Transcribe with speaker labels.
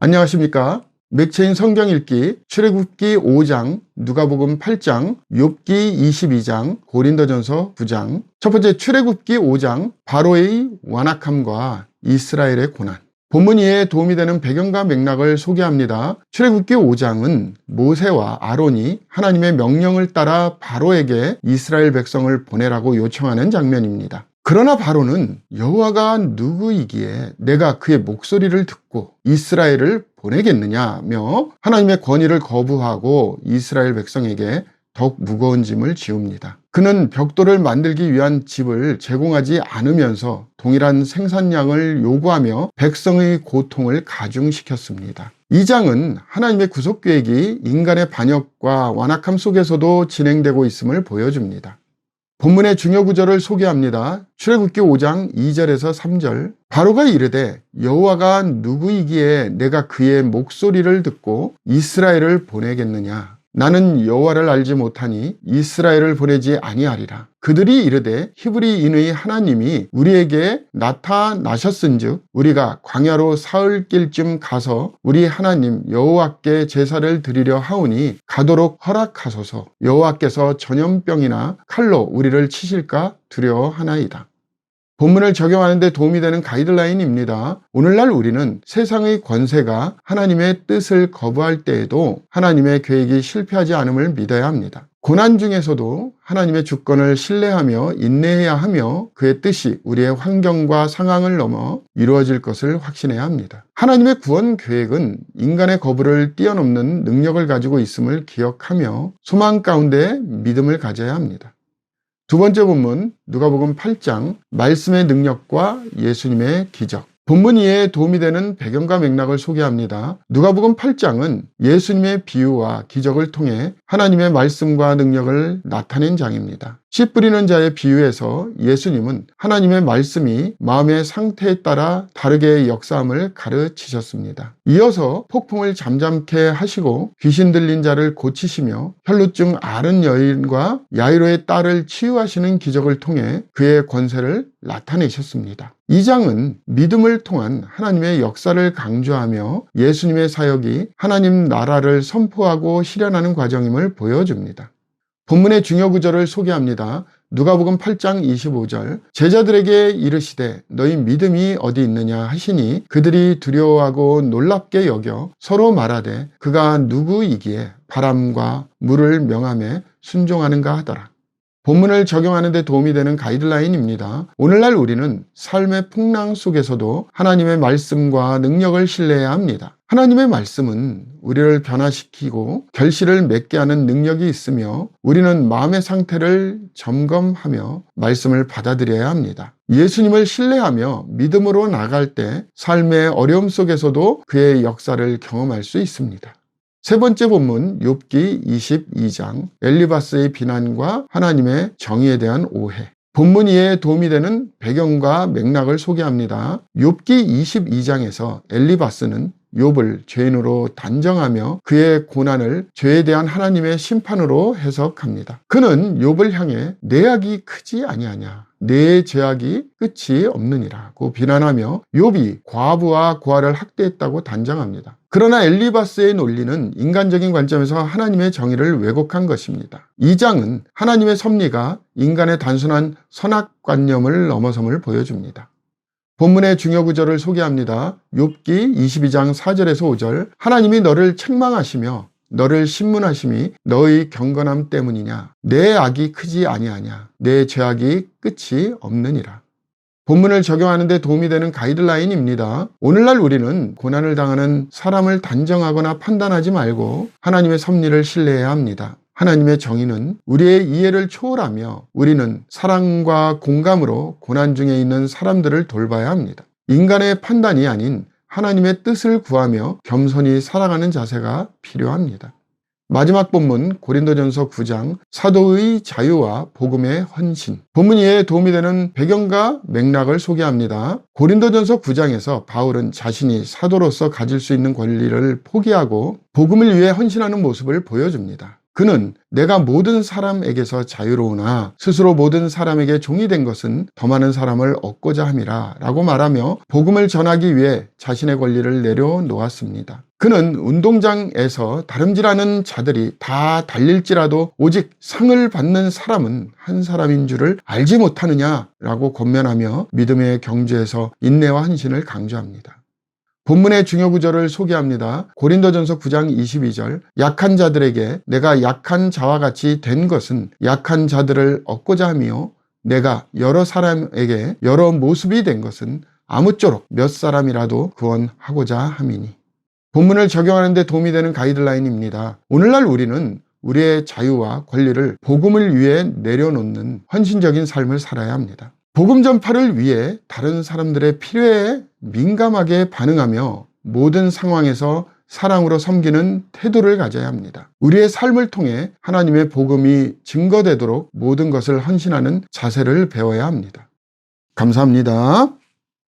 Speaker 1: 안녕하십니까? 맥체인 성경 읽기 출애굽기 5장, 누가복음 8장, 욥기 22장, 고린도전서 9장. 첫 번째, 출애굽기 5장, 바로의 완악함과 이스라엘의 고난. 본문 이해에 도움이 되는 배경과 맥락을 소개합니다. 출애굽기 5장은 모세와 아론이 하나님의 명령을 따라 바로에게 이스라엘 백성을 보내라고 요청하는 장면입니다. 그러나 바로는 여호와가 누구이기에 내가 그의 목소리를 듣고 이스라엘을 보내겠느냐며 하나님의 권위를 거부하고 이스라엘 백성에게 더욱 무거운 짐을 지웁니다. 그는 벽돌을 만들기 위한 집을 제공하지 않으면서 동일한 생산량을 요구하며 백성의 고통을 가중시켰습니다. 이 장은 하나님의 구속계획이 인간의 반역과 완악함 속에서도 진행되고 있음을 보여줍니다. 본문의 중요 구절을 소개합니다. 출애굽기 5장 2절에서 3절. 바로가 이르되 여호와가 누구이기에 내가 그의 목소리를 듣고 이스라엘을 보내겠느냐. 나는 여호와를 알지 못하니 이스라엘을 보내지 아니하리라. 그들이 이르되 히브리인의 하나님이 우리에게 나타나셨은즉 우리가 광야로 사흘 길쯤 가서 우리 하나님 여호와께 제사를 드리려 하오니 가도록 허락하소서. 여호와께서 전염병이나 칼로 우리를 치실까 두려워하나이다. 본문을 적용하는 데 도움이 되는 가이드라인입니다. 오늘날 우리는 세상의 권세가 하나님의 뜻을 거부할 때에도 하나님의 계획이 실패하지 않음을 믿어야 합니다. 고난 중에서도 하나님의 주권을 신뢰하며 인내해야 하며 그의 뜻이 우리의 환경과 상황을 넘어 이루어질 것을 확신해야 합니다. 하나님의 구원 계획은 인간의 거부를 뛰어넘는 능력을 가지고 있음을 기억하며 소망 가운데 믿음을 가져야 합니다. 두 번째 본문, 누가복음 8장, 말씀의 능력과 예수님의 기적. 본문 이해에 도움이 되는 배경과 맥락을 소개합니다. 누가복음 8장은 예수님의 비유와 기적을 통해 하나님의 말씀과 능력을 나타낸 장입니다. 씨 뿌리는 자의 비유에서 예수님은 하나님의 말씀이 마음의 상태에 따라 다르게 역사함을 가르치셨습니다. 이어서 폭풍을 잠잠케 하시고 귀신 들린 자를 고치시며 혈루증 앓은 여인과 야이로의 딸을 치유하시는 기적을 통해 그의 권세를 나타내셨습니다. 이 장은 믿음을 통한 하나님의 역사를 강조하며 예수님의 사역이 하나님 나라를 선포하고 실현하는 과정임을 보여줍니다. 본문의 중요 구절을 소개합니다. 누가복음 8장 25절. 제자들에게 이르시되 너희 믿음이 어디 있느냐 하시니 그들이 두려워하고 놀랍게 여겨 서로 말하되 그가 누구이기에 바람과 물을 명함에 순종하는가 하더라. 본문을 적용하는 데 도움이 되는 가이드라인입니다. 오늘날 우리는 삶의 풍랑 속에서도 하나님의 말씀과 능력을 신뢰해야 합니다. 하나님의 말씀은 우리를 변화시키고 결실을 맺게 하는 능력이 있으며 우리는 마음의 상태를 점검하며 말씀을 받아들여야 합니다. 예수님을 신뢰하며 믿음으로 나갈 때 삶의 어려움 속에서도 그의 역사를 경험할 수 있습니다. 세 번째 본문, 욥기 22장, 엘리바스의 비난과 하나님의 정의에 대한 오해. 본문 이해에 도움이 되는 배경과 맥락을 소개합니다. 욥기 22장에서 엘리바스는 욥을 죄인으로 단정하며 그의 고난을 죄에 대한 하나님의 심판으로 해석합니다. 그는 욥을 향해 내 악이 크지 아니하냐, 내 죄악이 끝이 없느니라고 비난하며 욥이 과부와 고아를 학대했다고 단정합니다. 그러나 엘리바스의 논리는 인간적인 관점에서 하나님의 정의를 왜곡한 것입니다. 이 장은 하나님의 섭리가 인간의 단순한 선악관념을 넘어섬을 보여줍니다. 본문의 중요 구절을 소개합니다. 욥기 22장 4절에서 5절. 하나님이 너를 책망하시며 너를 신문하심이 너의 경건함 때문이냐. 내 악이 크지 아니하냐. 내 죄악이 끝이 없느니라. 본문을 적용하는 데 도움이 되는 가이드라인입니다. 오늘날 우리는 고난을 당하는 사람을 단정하거나 판단하지 말고 하나님의 섭리를 신뢰해야 합니다. 하나님의 정의는 우리의 이해를 초월하며 우리는 사랑과 공감으로 고난 중에 있는 사람들을 돌봐야 합니다. 인간의 판단이 아닌 하나님의 뜻을 구하며 겸손히 살아가는 자세가 필요합니다. 마지막 본문 고린도전서 9장, 사도의 자유와 복음의 헌신. 본문 이해에 도움이 되는 배경과 맥락을 소개합니다. 고린도전서 9장에서 바울은 자신이 사도로서 가질 수 있는 권리를 포기하고 복음을 위해 헌신하는 모습을 보여줍니다. 그는 내가 모든 사람에게서 자유로우나 스스로 모든 사람에게 종이 된 것은 더 많은 사람을 얻고자 함이라 라고 말하며 복음을 전하기 위해 자신의 권리를 내려놓았습니다. 그는 운동장에서 다름질하는 자들이 다 달릴지라도 오직 상을 받는 사람은 한 사람인 줄을 알지 못하느냐라고 권면하며 믿음의 경주에서 인내와 헌신을 강조합니다. 본문의 중요 구절을 소개합니다. 고린도전서 9장 22절, 약한 자들에게 내가 약한 자와 같이 된 것은 약한 자들을 얻고자 하며 내가 여러 사람에게 여러 모습이 된 것은 아무쪼록 몇 사람이라도 구원하고자 함이니. 본문을 적용하는 데 도움이 되는 가이드라인입니다. 오늘날 우리는 우리의 자유와 권리를 복음을 위해 내려놓는 헌신적인 삶을 살아야 합니다. 복음 전파를 위해 다른 사람들의 필요에 민감하게 반응하며 모든 상황에서 사랑으로 섬기는 태도를 가져야 합니다. 우리의 삶을 통해 하나님의 복음이 증거되도록 모든 것을 헌신하는 자세를 배워야 합니다. 감사합니다.